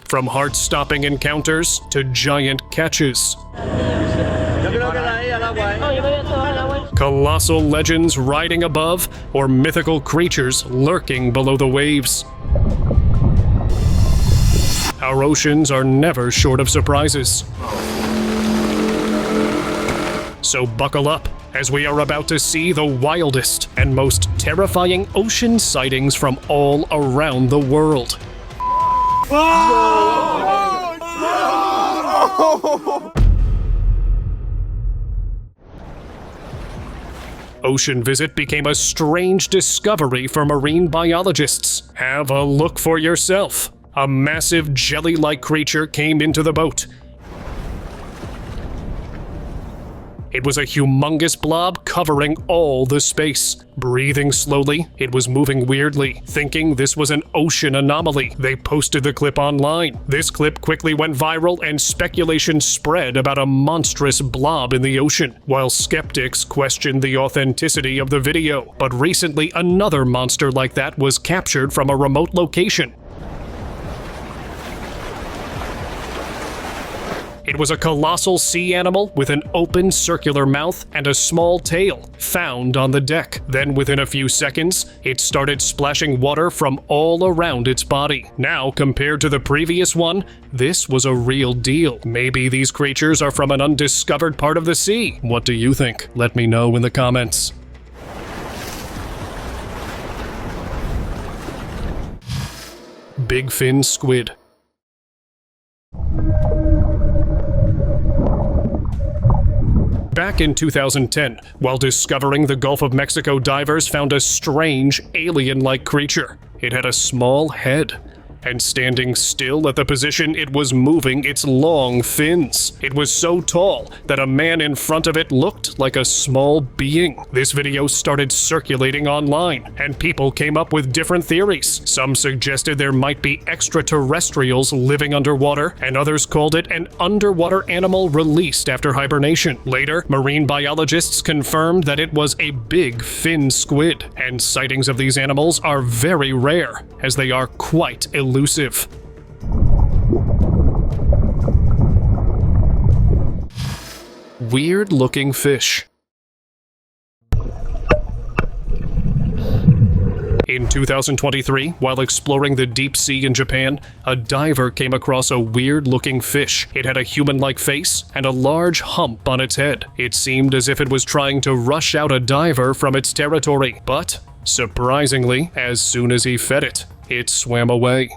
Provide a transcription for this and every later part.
from heart-stopping encounters to giant catches. Colossal legends riding above, or mythical creatures lurking below the waves. Our oceans are never short of surprises. So buckle up, as we are about to see the wildest and most terrifying ocean sightings from all around the world. Ocean Visit became a strange discovery for marine biologists. Have a look for yourself. A massive jelly-like creature came into the boat. It was a humongous blob covering all the space. Breathing slowly, it was moving weirdly. Thinking this was an ocean anomaly, they posted the clip online. This clip quickly went viral and speculation spread about a monstrous blob in the ocean, while skeptics questioned the authenticity of the video. But recently, another monster like that was captured from a remote location. It was a colossal sea animal with an open circular mouth and a small tail, found on the deck. Then within a few seconds, it started splashing water from all around its body. Now, compared to the previous one, this was a real deal. Maybe these creatures are from an undiscovered part of the sea. What do you think? Let me know in the comments. Big fin squid. Back in 2010, while discovering the Gulf of Mexico, divers found a strange, alien-like creature. It had a small head, and standing still at the position it was moving its long fins. It was so tall that a man in front of it looked like a small being. This video started circulating online, and people came up with different theories. Some suggested there might be extraterrestrials living underwater, and others called it an underwater animal released after hibernation. Later, marine biologists confirmed that it was a big fin squid, and sightings of these animals are very rare, as they are quite elusive. Weird-looking fish. In 2023, while exploring the deep sea in Japan, a diver came across a weird-looking fish. It had a human-like face and a large hump on its head. It seemed as if it was trying to rush out a diver from its territory, but surprisingly, as soon as he fed it, it swam away.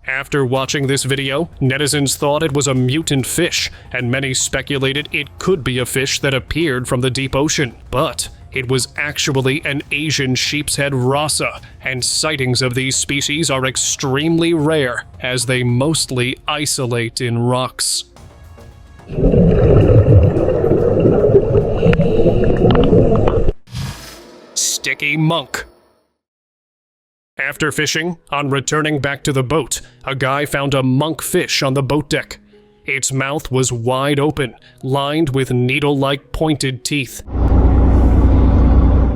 After watching this video, netizens thought it was a mutant fish, and many speculated it could be a fish that appeared from the deep ocean. But it was actually an Asian sheepshead rasa, and sightings of these species are extremely rare, as they mostly isolate in rocks. Sticky monk. After fishing, on returning back to the boat, a guy found a monkfish on the boat deck. Its mouth was wide open, lined with needle-like pointed teeth.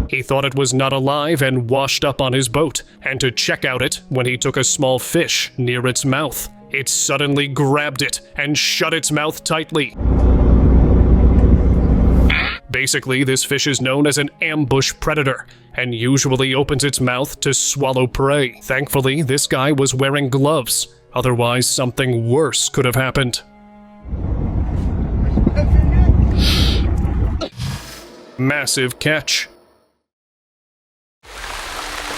He thought it was not alive and washed up on his boat, and to check out it when he took a small fish near its mouth. It suddenly grabbed it and shut its mouth tightly. Basically, this fish is known as an ambush predator, and usually opens its mouth to swallow prey. Thankfully, this guy was wearing gloves, otherwise something worse could have happened. Massive catch.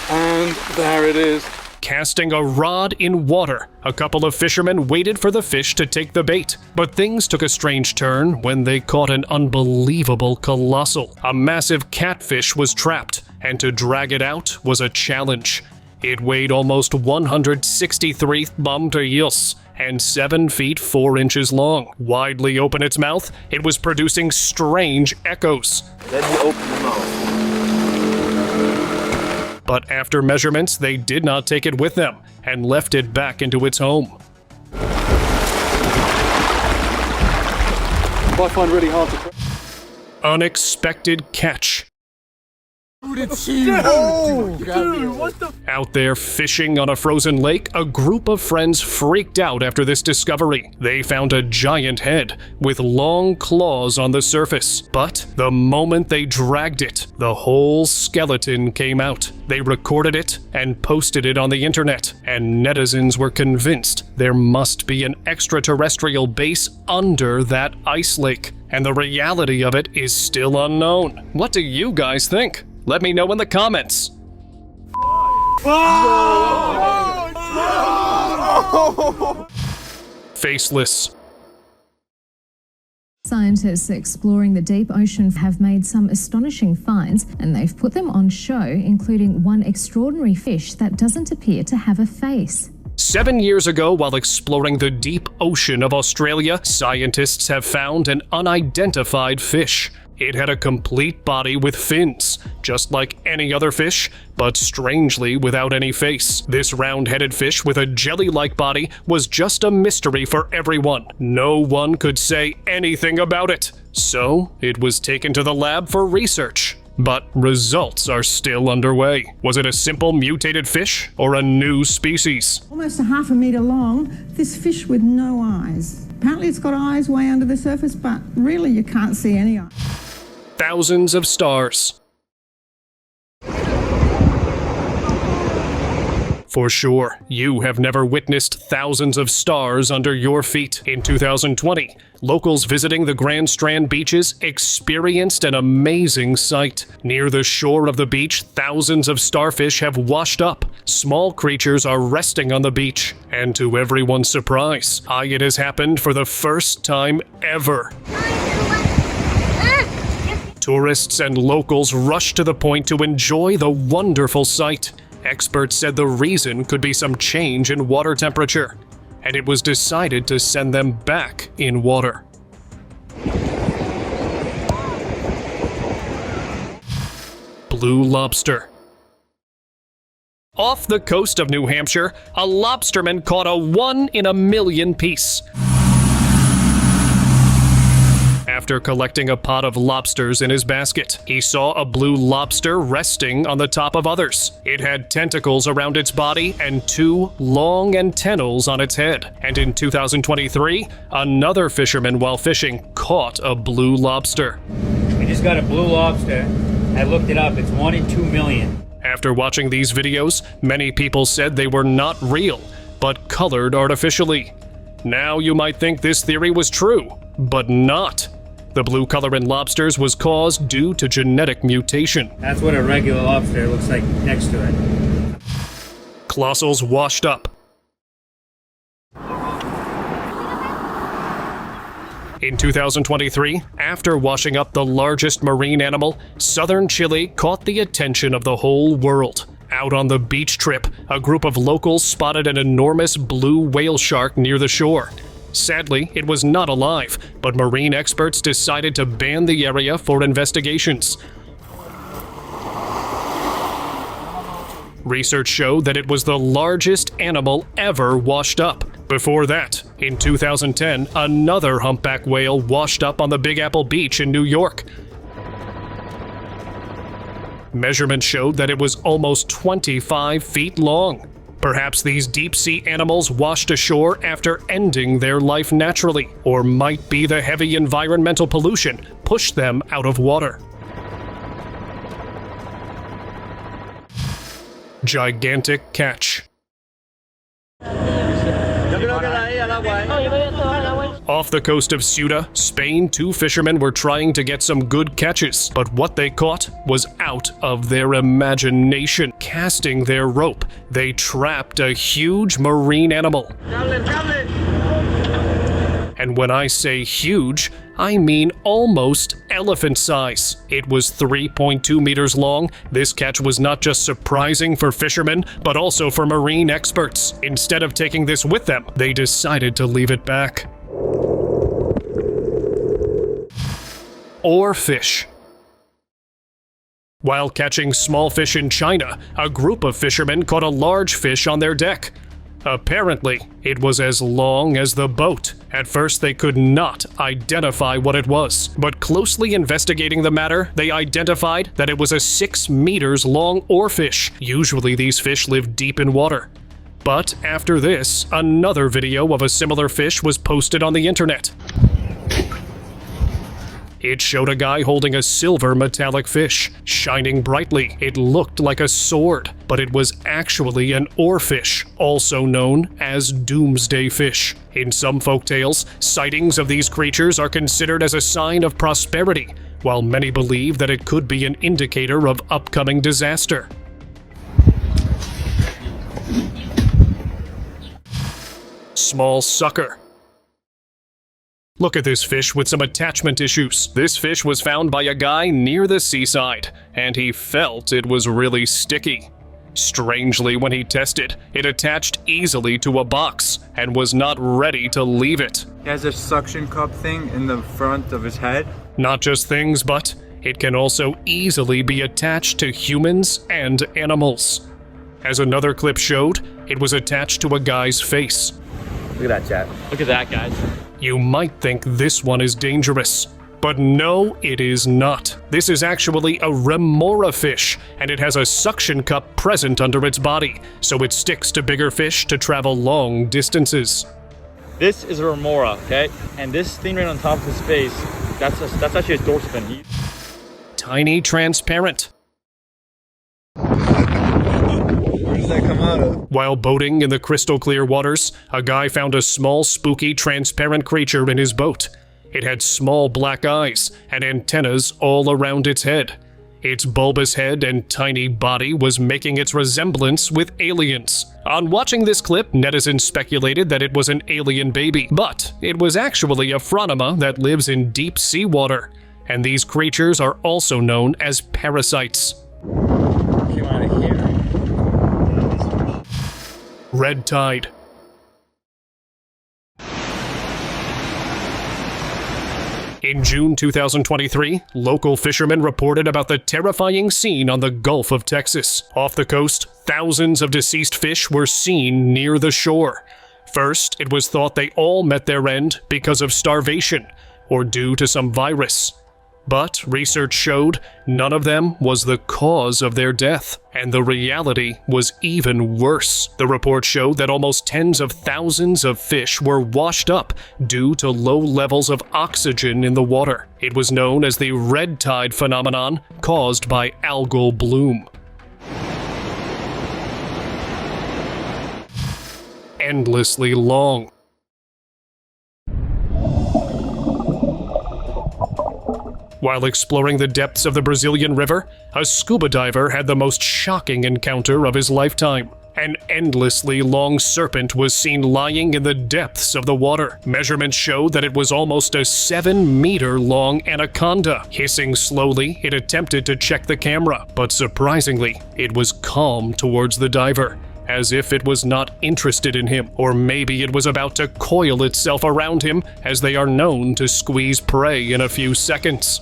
And there it is. Casting a rod in water, a couple of fishermen waited for the fish to take the bait. But things took a strange turn when they caught an unbelievable colossal. A massive catfish was trapped, and to drag it out was a challenge. It weighed almost 163 kilos and 7 feet 4 inches long. Widely open its mouth, it was producing strange echoes. Then you open the mouth. But after measurements, they did not take it with them and left it back into its home. What I find really hard to... Unexpected catch. Out there fishing on a frozen lake, a group of friends freaked out after this discovery. They found a giant head with long claws on the surface. But the moment they dragged it, the whole skeleton came out. They recorded it and posted it on the internet, and netizens were convinced there must be an extraterrestrial base under that ice lake. And the reality of it is still unknown. What do you guys think? Let me know in the comments. Faceless. Scientists exploring the deep ocean have made some astonishing finds, and they've put them on show, including one extraordinary fish that doesn't appear to have a face. 7 years ago, while exploring the deep ocean of Australia, scientists have found an unidentified fish. It had a complete body with fins, just like any other fish, but strangely without any face. This round-headed fish with a jelly-like body was just a mystery for everyone. No one could say anything about it. So, it was taken to the lab for research. But results are still underway. Was it a simple mutated fish or a new species? Almost a half a metre long, this fish with no eyes. Apparently it's got eyes way under the surface, but really you can't see any eyes. Thousands of stars. For sure, you have never witnessed thousands of stars under your feet. In 2020, locals visiting the Grand Strand beaches experienced an amazing sight. Near the shore of the beach, thousands of starfish have washed up. Small creatures are resting on the beach. And to everyone's surprise, it has happened for the first time ever. Tourists and locals rushed to the point to enjoy the wonderful sight. Experts said the reason could be some change in water temperature, and it was decided to send them back in water. Blue lobster. Off the coast of New Hampshire, a lobsterman caught a 1 in a million piece. After collecting a pot of lobsters in his basket, he saw a blue lobster resting on the top of others. It had tentacles around its body and 2 long antennals on its head. And in 2023, another fisherman while fishing caught a blue lobster. We just got a blue lobster. I looked it up. It's 1 in 2 million. After watching these videos, many people said they were not real, but colored artificially. Now you might think this theory was true, but not. The blue color in lobsters was caused due to genetic mutation. That's what a regular lobster looks like next to it. Colossals washed up. In 2023, after washing up the largest marine animal, southern Chile caught the attention of the whole world. Out on the beach trip, a group of locals spotted an enormous blue whale shark near the shore. Sadly, it was not alive, but marine experts decided to ban the area for investigations. Research showed that it was the largest animal ever washed up. Before that, in 2010, another humpback whale washed up on the Big Apple Beach in New York. Measurements showed that it was almost 25 feet long. Perhaps these deep-sea animals washed ashore after ending their life naturally, or might be the heavy environmental pollution pushed them out of water. Gigantic catch. Off the coast of Ceuta, Spain, 2 fishermen were trying to get some good catches, but what they caught was out of their imagination. Casting their rope, they trapped a huge marine animal. And when I say huge, I mean almost elephant size. It was 3.2 meters long. This catch was not just surprising for fishermen, but also for marine experts. Instead of taking this with them, they decided to leave it back. Oarfish. While catching small fish in China, a group of fishermen caught a large fish on their deck. Apparently, it was as long as the boat. At first, they could not identify what it was, but closely investigating the matter, they identified that it was a 6 meters long oarfish. Usually, these fish live deep in water. But after this, another video of a similar fish was posted on the internet. It showed a guy holding a silver metallic fish, shining brightly. It looked like a sword, but it was actually an oarfish, also known as doomsday fish. In some folktales, sightings of these creatures are considered as a sign of prosperity, while many believe that it could be an indicator of upcoming disaster. Small sucker. Look at this fish with some attachment issues. This fish was found by a guy near the seaside, and he felt it was really sticky. Strangely, when he tested, it attached easily to a box and was not ready to leave it. He has a suction cup thing in the front of his head. Not just things, but it can also easily be attached to humans and animals. As another clip showed, it was attached to a guy's face. Look at that, chat. Look at that, guys. You might think this one is dangerous, but no, it is not. This is actually a remora fish, and it has a suction cup present under its body, so it sticks to bigger fish to travel long distances. This is a remora, okay? And this thing right on top of his face, that's actually a dorsal fin. Tiny transparent. Where does that come out of? While boating in the crystal clear waters, a guy found a small, spooky, transparent creature in his boat. It had small black eyes and antennas all around its head. Its bulbous head and tiny body was making its resemblance with aliens. On watching this clip, netizens speculated that it was an alien baby, but it was actually a phronima that lives in deep sea water, and these creatures are also known as parasites. Came out of here. Red tide. In June 2023, local fishermen reported about the terrifying scene on the Gulf of Texas. Off the coast, thousands of deceased fish were seen near the shore. First, it was thought they all met their end because of starvation or due to some virus. But research showed none of them was the cause of their death, and the reality was even worse. The report showed that almost tens of thousands of fish were washed up due to low levels of oxygen in the water. It was known as the red tide phenomenon caused by algal bloom. Endlessly long. While exploring the depths of the Brazilian River, a scuba diver had the most shocking encounter of his lifetime. An endlessly long serpent was seen lying in the depths of the water. Measurements showed that it was almost a 7-meter-long anaconda. Hissing slowly, it attempted to check the camera, but surprisingly, it was calm towards the diver, as if it was not interested in him, or maybe it was about to coil itself around him, as they are known to squeeze prey in a few seconds.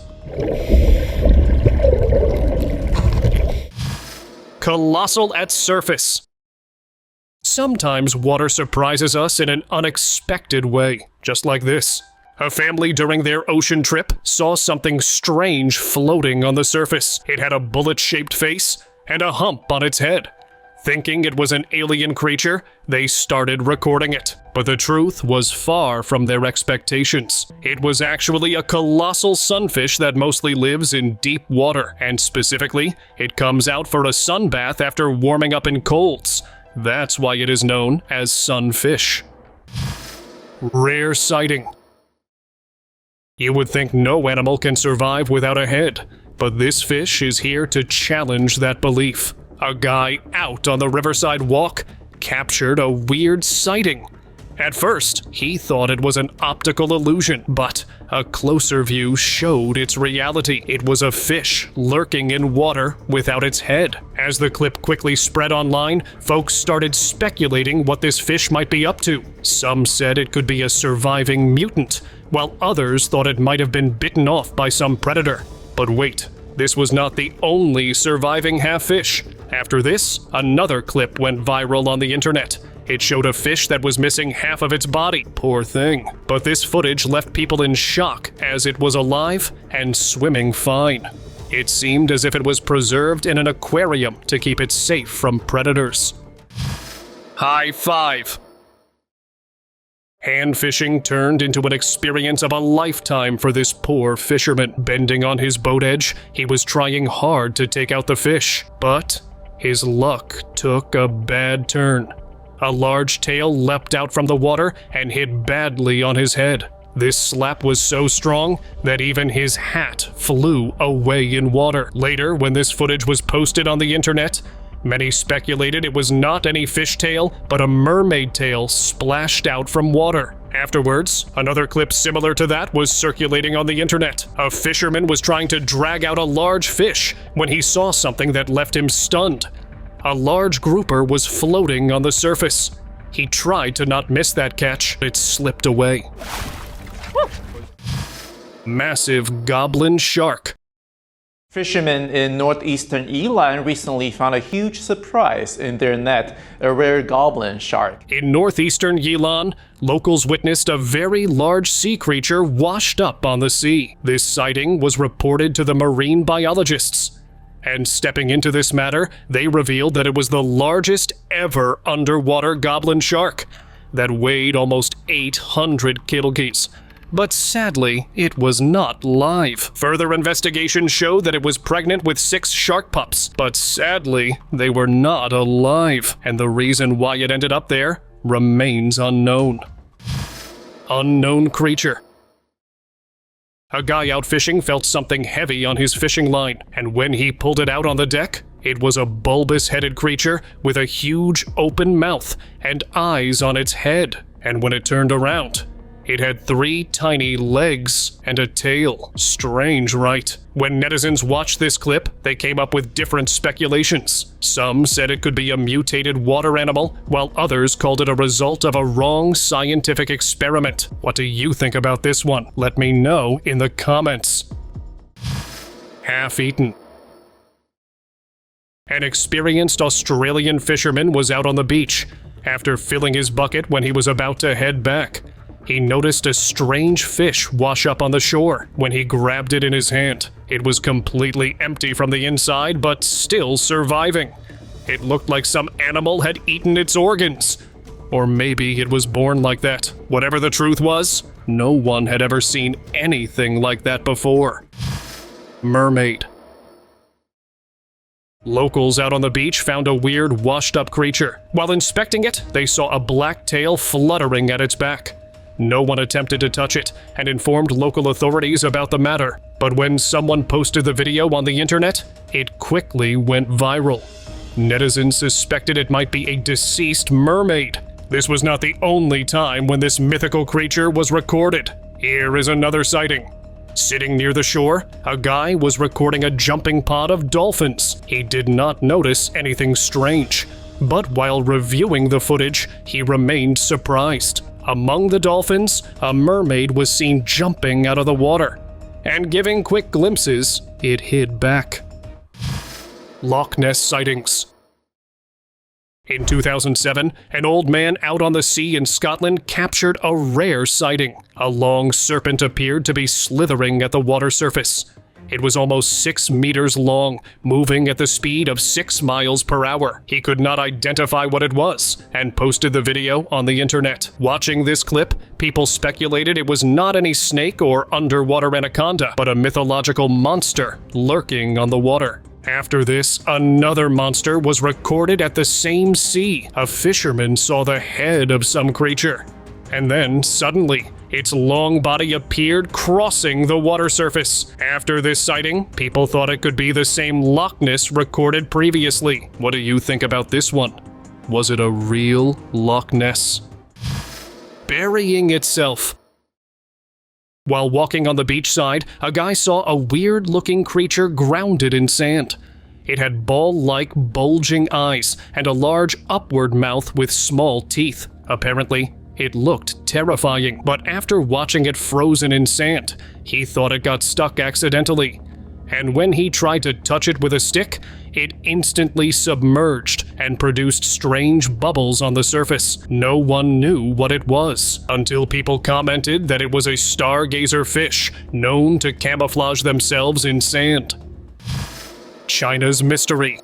Colossal at surface. Sometimes water surprises us in an unexpected way, just like this. A family during their ocean trip saw something strange floating on the surface. It had a bullet-shaped face and a hump on its head. Thinking it was an alien creature, they started recording it. But the truth was far from their expectations. It was actually a colossal sunfish that mostly lives in deep water, and specifically, it comes out for a sunbath after warming up in colds. That's why it is known as sunfish. Rare sighting. You would think no animal can survive without a head, but this fish is here to challenge that belief. A guy out on the riverside walk captured a weird sighting. At first, he thought it was an optical illusion, but a closer view showed its reality. It was a fish lurking in water without its head. As the clip quickly spread online, folks started speculating what this fish might be up to. Some said it could be a surviving mutant, while others thought it might have been bitten off by some predator. But wait, this was not the only surviving half-fish. After this, another clip went viral on the internet. It showed a fish that was missing half of its body. Poor thing. But this footage left people in shock as it was alive and swimming fine. It seemed as if it was preserved in an aquarium to keep it safe from predators. High five! Hand fishing turned into an experience of a lifetime for this poor fisherman. Bending on his boat edge, he was trying hard to take out the fish, but his luck took a bad turn. A large tail leapt out from the water and hit badly on his head. This slap was so strong that even his hat flew away in water. Later, when this footage was posted on the internet, many speculated it was not any fish tail, but a mermaid tail splashed out from water. Afterwards, another clip similar to that was circulating on the internet. A fisherman was trying to drag out a large fish when he saw something that left him stunned. A large grouper was floating on the surface. He tried to not miss that catch, but it slipped away. Massive goblin shark. Fishermen in northeastern Iran recently found a huge surprise in their net, a rare goblin shark. In northeastern Yilan, locals witnessed a very large sea creature washed up on the sea. This sighting was reported to the marine biologists. And stepping into this matter, they revealed that it was the largest ever underwater goblin shark that weighed almost 800 kilograms. But sadly, it was not live. Further investigation showed that it was pregnant with 6 shark pups, but sadly, they were not alive, and the reason why it ended up there remains unknown. Unknown creature. A guy out fishing felt something heavy on his fishing line, and when he pulled it out on the deck, it was a bulbous-headed creature with a huge open mouth and eyes on its head, and when it turned around, it had 3 tiny legs and a tail. Strange, right? When netizens watched this clip, they came up with different speculations. Some said it could be a mutated water animal, while others called it a result of a wrong scientific experiment. What do you think about this one? Let me know in the comments. Half-eaten. An experienced Australian fisherman was out on the beach after filling his bucket when he was about to head back. He noticed a strange fish wash up on the shore. When he grabbed it in his hand, it was completely empty from the inside, but still surviving. It looked like some animal had eaten its organs. Or maybe it was born like that. Whatever the truth was, no one had ever seen anything like that before. Mermaid. Locals out on the beach found a weird washed-up creature. While inspecting it, they saw a black tail fluttering at its back. No one attempted to touch it and informed local authorities about the matter. But when someone posted the video on the internet, it quickly went viral. Netizens suspected it might be a deceased mermaid. This was not the only time when this mythical creature was recorded. Here is another sighting. Sitting near the shore, a guy was recording a jumping pod of dolphins. He did not notice anything strange, but while reviewing the footage, he remained surprised. Among the dolphins, a mermaid was seen jumping out of the water, and giving quick glimpses, it hid back. Loch Ness sightings. In 2007, an old man out on the sea in Scotland captured a rare sighting. A long serpent appeared to be slithering at the water surface. It was almost 6 meters long, moving at the speed of 6 miles per hour. He could not identify what it was, and posted the video on the internet. Watching this clip, people speculated it was not any snake or underwater anaconda, but a mythological monster lurking on the water. After this, another monster was recorded at the same sea. A fisherman saw the head of some creature. And then, suddenly, its long body appeared crossing the water surface. After this sighting, people thought it could be the same Loch Ness recorded previously. What do you think about this one? Was it a real Loch Ness? Burying itself. While walking on the beachside, a guy saw a weird-looking creature grounded in sand. It had ball-like, bulging eyes and a large upward mouth with small teeth. Apparently, it looked terrifying, but after watching it frozen in sand, he thought it got stuck accidentally. And when he tried to touch it with a stick, it instantly submerged and produced strange bubbles on the surface. No one knew what it was, until people commented that it was a stargazer fish known to camouflage themselves in sand. China's mystery.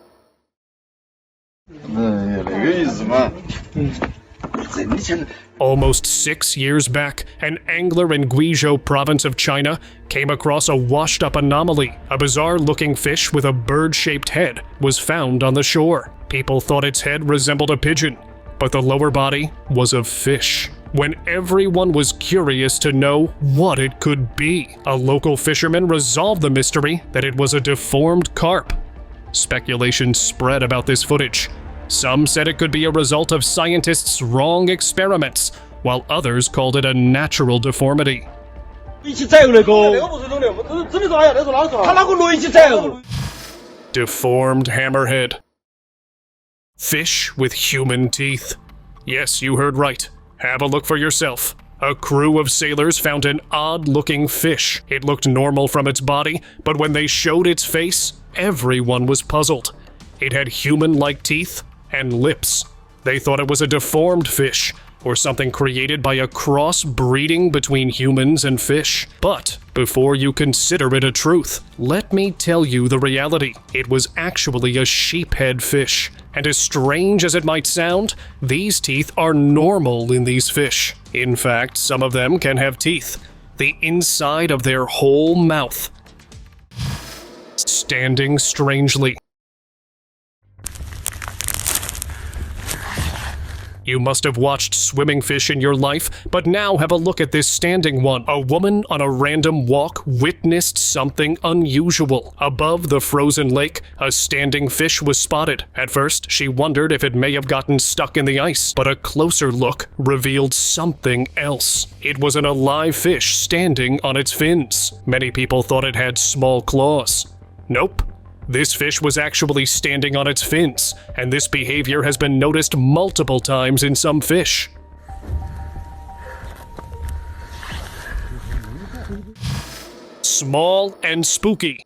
Almost 6 years back, an angler in Guizhou province of China came across a washed-up anomaly. A bizarre-looking fish with a bird-shaped head was found on the shore. People thought its head resembled a pigeon, but the lower body was of fish. When everyone was curious to know what it could be, a local fisherman resolved the mystery that it was a deformed carp. Speculation spread about this footage. Some said it could be a result of scientists' wrong experiments, while others called it a natural deformity. Deformed hammerhead. Fish with human teeth. Yes, you heard right. Have a look for yourself. A crew of sailors found an odd-looking fish. It looked normal from its body, but when they showed its face, everyone was puzzled. It had human-like teeth and lips. They thought it was a deformed fish, or something created by a cross-breeding between humans and fish. But before you consider it a truth, let me tell you the reality. It was actually a sheephead fish. And as strange as it might sound, these teeth are normal in these fish. In fact, some of them can have teeth, the inside of their whole mouth. Standing strangely. You must have watched swimming fish in your life, but now have a look at this standing one. A woman on a random walk witnessed something unusual. Above the frozen lake, a standing fish was spotted. At first, she wondered if it may have gotten stuck in the ice, but a closer look revealed something else. It was an alive fish standing on its fins. Many people thought it had small claws. Nope. This fish was actually standing on its fins, and this behavior has been noticed multiple times in some fish. Small and spooky.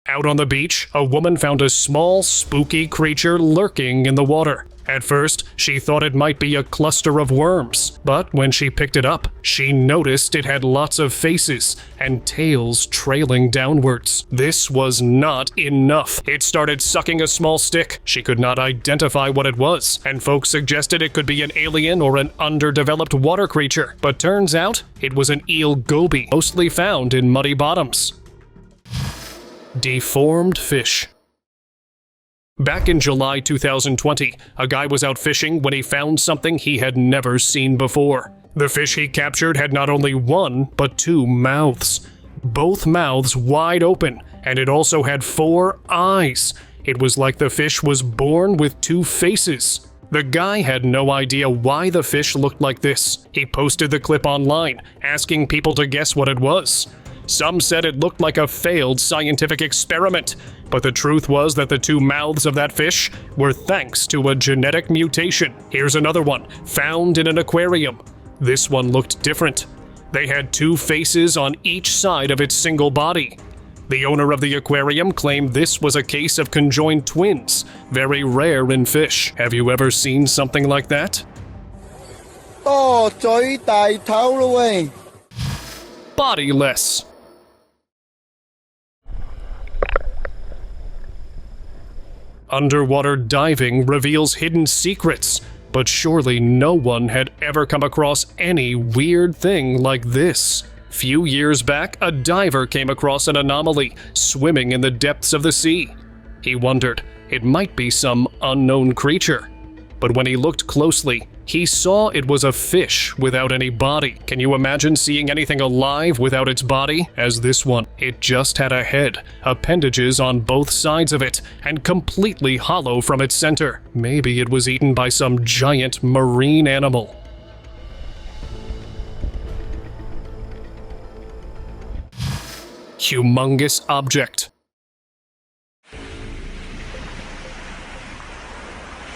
Out on the beach, a woman found a small, spooky creature lurking in the water. At first, she thought it might be a cluster of worms, but when she picked it up, she noticed it had lots of faces and tails trailing downwards. This was not enough. It started sucking a small stick. She could not identify what it was, and folks suggested it could be an alien or an underdeveloped water creature. But turns out, it was an eel goby, mostly found in muddy bottoms. Deformed fish. Back in July 2020, a guy was out fishing when he found something he had never seen before. The fish he captured had not only one, but two mouths. Both mouths wide open, and it also had 4 eyes. It was like the fish was born with 2 faces. The guy had no idea why the fish looked like this. He posted the clip online, asking people to guess what it was. Some said it looked like a failed scientific experiment, but the truth was that the 2 mouths of that fish were thanks to a genetic mutation. Here's another one, found in an aquarium. This one looked different. They had 2 faces on each side of its single body. The owner of the aquarium claimed this was a case of conjoined twins, very rare in fish. Have you ever seen something like that? Bodyless. Underwater diving reveals hidden secrets, but surely no one had ever come across any weird thing like this. Few years back, a diver came across an anomaly swimming in the depths of the sea. He wondered, it might be some unknown creature. But when he looked closely, he saw it was a fish without any body. Can you imagine seeing anything alive without its body? As this one, it just had a head, appendages on both sides of it, and completely hollow from its center. Maybe it was eaten by some giant marine animal. Humongous object.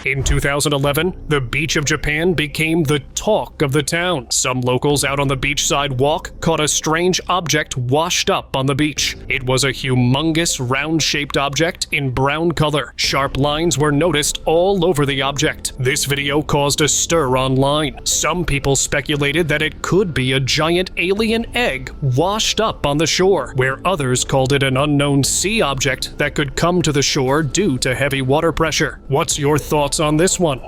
In 2011, the beach of Japan became the talk of the town. Some locals out on the beachside walk caught a strange object washed up on the beach. It was a humongous round-shaped object in brown color. Sharp lines were noticed all over the object. This video caused a stir online. Some people speculated that it could be a giant alien egg washed up on the shore, where others called it an unknown sea object that could come to the shore due to heavy water pressure. What's your thoughts on this one?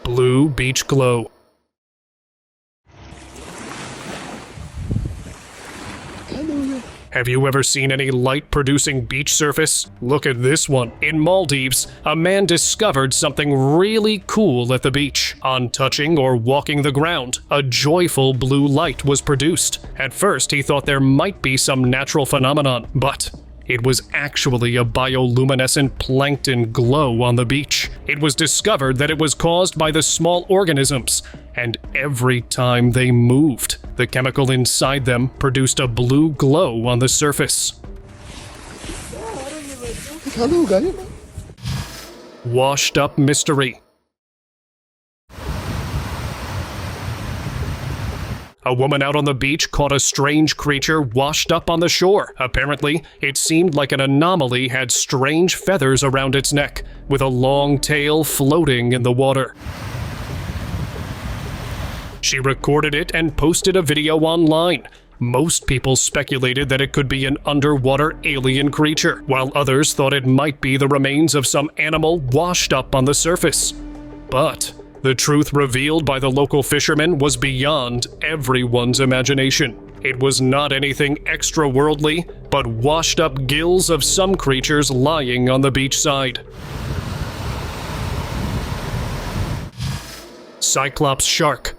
Blue beach glow. Have you ever seen any light-producing beach surface? Look at this one. In Maldives, a man discovered something really cool at the beach. On touching or walking the ground, a joyful blue light was produced. At first, he thought there might be some natural phenomenon, but it was actually a bioluminescent plankton glow on the beach. It was discovered that it was caused by the small organisms, and every time they moved, the chemical inside them produced a blue glow on the surface. Washed up mystery. A woman out on the beach caught a strange creature washed up on the shore. Apparently, it seemed like an anomaly had strange feathers around its neck, with a long tail floating in the water. She recorded it and posted a video online. Most people speculated that it could be an underwater alien creature, while others thought it might be the remains of some animal washed up on the surface. But the truth revealed by the local fishermen was beyond everyone's imagination. It was not anything extra-worldly, but washed-up gills of some creatures lying on the beachside. Cyclops shark.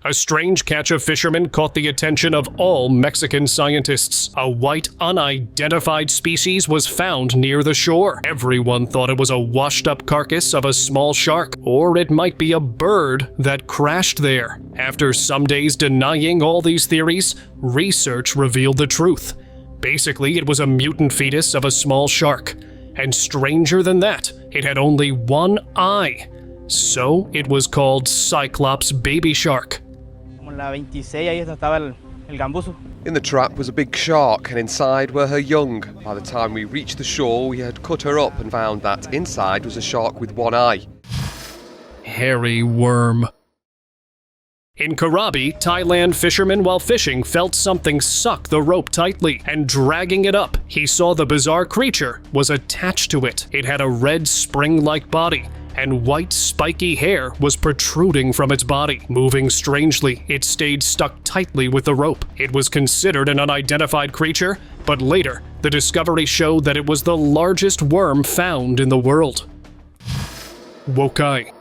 A strange catch of fishermen caught the attention of all Mexican scientists. A white, unidentified species was found near the shore. Everyone thought it was a washed-up carcass of a small shark, or it might be a bird that crashed there. After some days denying all these theories, research revealed the truth. Basically, it was a mutant fetus of a small shark. And stranger than that, it had only one eye. So it was called Cyclops baby shark. In the trap was a big shark, and inside were her young. By the time we reached the shore, we had cut her up and found that inside was a shark with one eye. Hairy worm. In Krabi, Thailand, fishermen while fishing felt something suck the rope tightly, and dragging it up, he saw the bizarre creature was attached to it. It had a red spring-like body, and white spiky hair was protruding from its body. Moving strangely, it stayed stuck tightly with the rope. It was considered an unidentified creature, but later, the discovery showed that it was the largest worm found in the world. Wokai.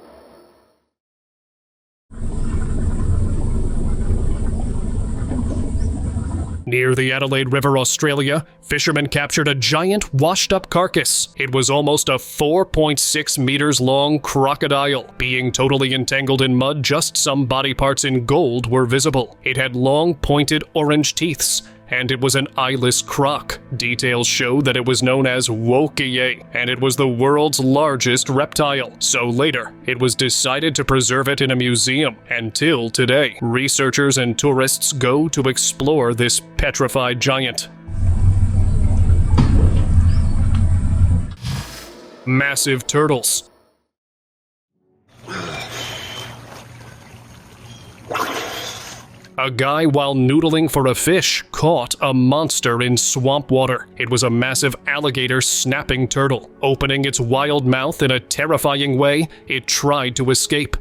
Near the Adelaide River, Australia, fishermen captured a giant washed-up carcass. It was almost a 4.6 meters long crocodile. Being totally entangled in mud, just some body parts in gold were visible. It had long, pointed orange teeth, and it was an eyeless croc. Details show that it was known as wokai, and it was the world's largest reptile. So later, it was decided to preserve it in a museum. Until today, researchers and tourists go to explore this petrified giant. Massive turtles. A guy, while noodling for a fish, caught a monster in swamp water. It was a massive alligator snapping turtle. Opening its wild mouth in a terrifying way, it tried to escape.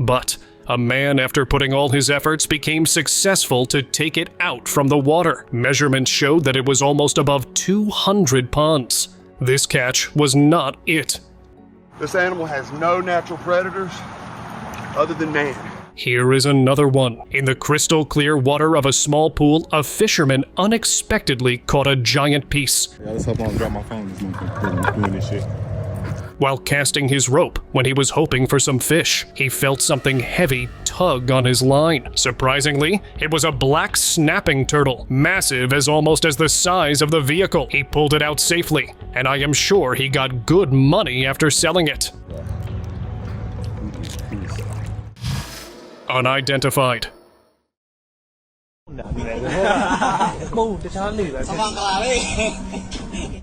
But a man, after putting all his efforts, became successful to take it out from the water. Measurements showed that it was almost above 200 pounds. This catch was not it. This animal has no natural predators other than man. Here is another one. In the crystal clear water of a small pool, a fisherman unexpectedly caught a giant piece. Yeah, let's hope I don't drop my phone this month doing this shit. While casting his rope, when he was hoping for some fish, he felt something heavy tug on his line. Surprisingly, it was a black snapping turtle, massive almost as the size of the vehicle. He pulled it out safely, and I am sure he got good money after selling it. Unidentified.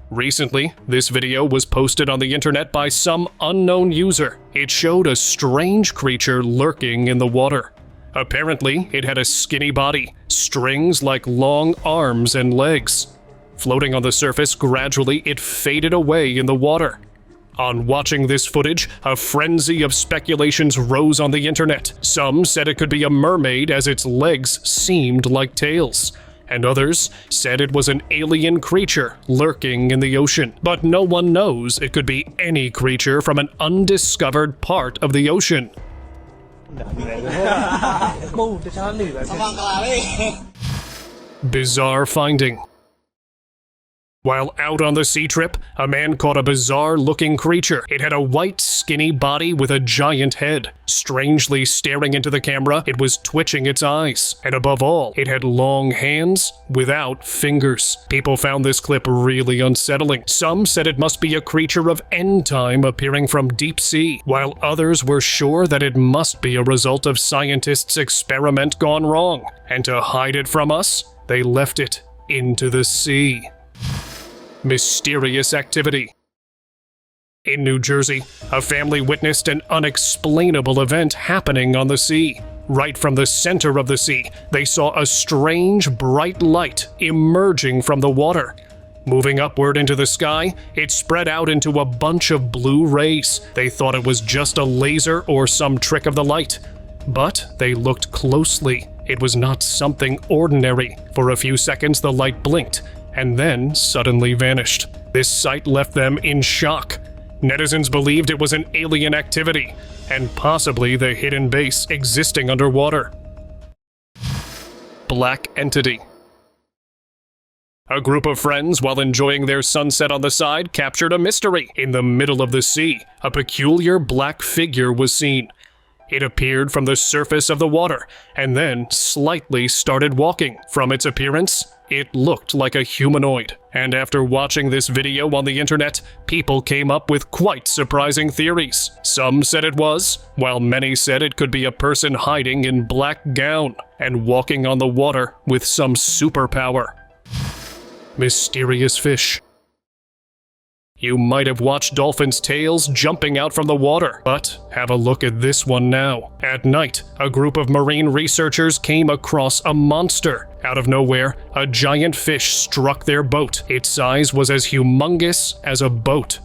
Recently, this video was posted on the internet by some unknown user. It showed a strange creature lurking in the water. Apparently, it had a skinny body, strings like long arms and legs. Floating on the surface, gradually it faded away in the water. On watching this footage, a frenzy of speculations rose on the internet. Some said it could be a mermaid as its legs seemed like tails, and others said it was an alien creature lurking in the ocean. But no one knows it could be any creature from an undiscovered part of the ocean. Bizarre finding. While out on the sea trip, a man caught a bizarre-looking creature. It had a white, skinny body with a giant head. Strangely staring into the camera, it was twitching its eyes. And above all, it had long hands without fingers. People found this clip really unsettling. Some said it must be a creature of end time appearing from deep sea, while others were sure that it must be a result of scientists' experiment gone wrong. And to hide it from us, they left it into the sea. Mysterious activity. In New Jersey, a family witnessed an unexplainable event happening on the sea. Right from the center of the sea, they saw a strange, bright light emerging from the water. Moving upward into the sky, it spread out into a bunch of blue rays. They thought it was just a laser or some trick of the light. But they looked closely. It was not something ordinary. For a few seconds, the light blinked, and then suddenly vanished. This sight left them in shock. Netizens believed it was an alien activity, and possibly the hidden base existing underwater. Black entity. A group of friends, while enjoying their sunset on the side, captured a mystery. In the middle of the sea, a peculiar black figure was seen. It appeared from the surface of the water, and then slightly started walking. From its appearance, it looked like a humanoid. And after watching this video on the internet, people came up with quite surprising theories. Some said it was, while many said it could be a person hiding in black gown and walking on the water with some superpower. Mysterious fish. You might have watched dolphins' tails jumping out from the water, but have a look at this one now. At night, a group of marine researchers came across a monster. Out of nowhere, a giant fish struck their boat. Its size was as humongous as a boat.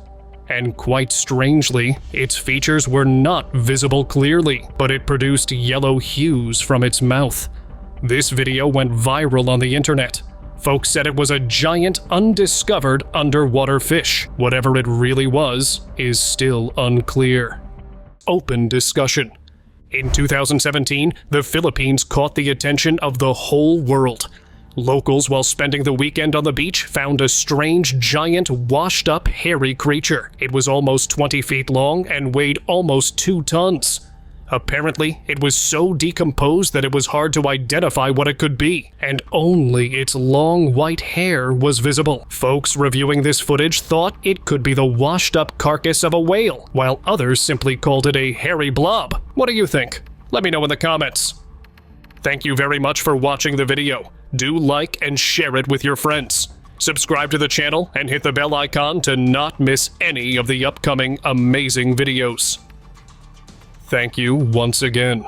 And quite strangely, its features were not visible clearly, but it produced yellow hues from its mouth. This video went viral on the internet. Folks said it was a giant, undiscovered underwater fish. Whatever it really was is still unclear. Open discussion. In 2017, the Philippines caught the attention of the whole world. Locals, while spending the weekend on the beach, found a strange, giant, washed-up, hairy creature. It was almost 20 feet long and weighed almost 2 tons. Apparently, it was so decomposed that it was hard to identify what it could be, and only its long white hair was visible. Folks reviewing this footage thought it could be the washed-up carcass of a whale, while others simply called it a hairy blob. What do you think? Let me know in the comments. Thank you very much for watching the video. Do like and share it with your friends. Subscribe to the channel and hit the bell icon to not miss any of the upcoming amazing videos. Thank you once again.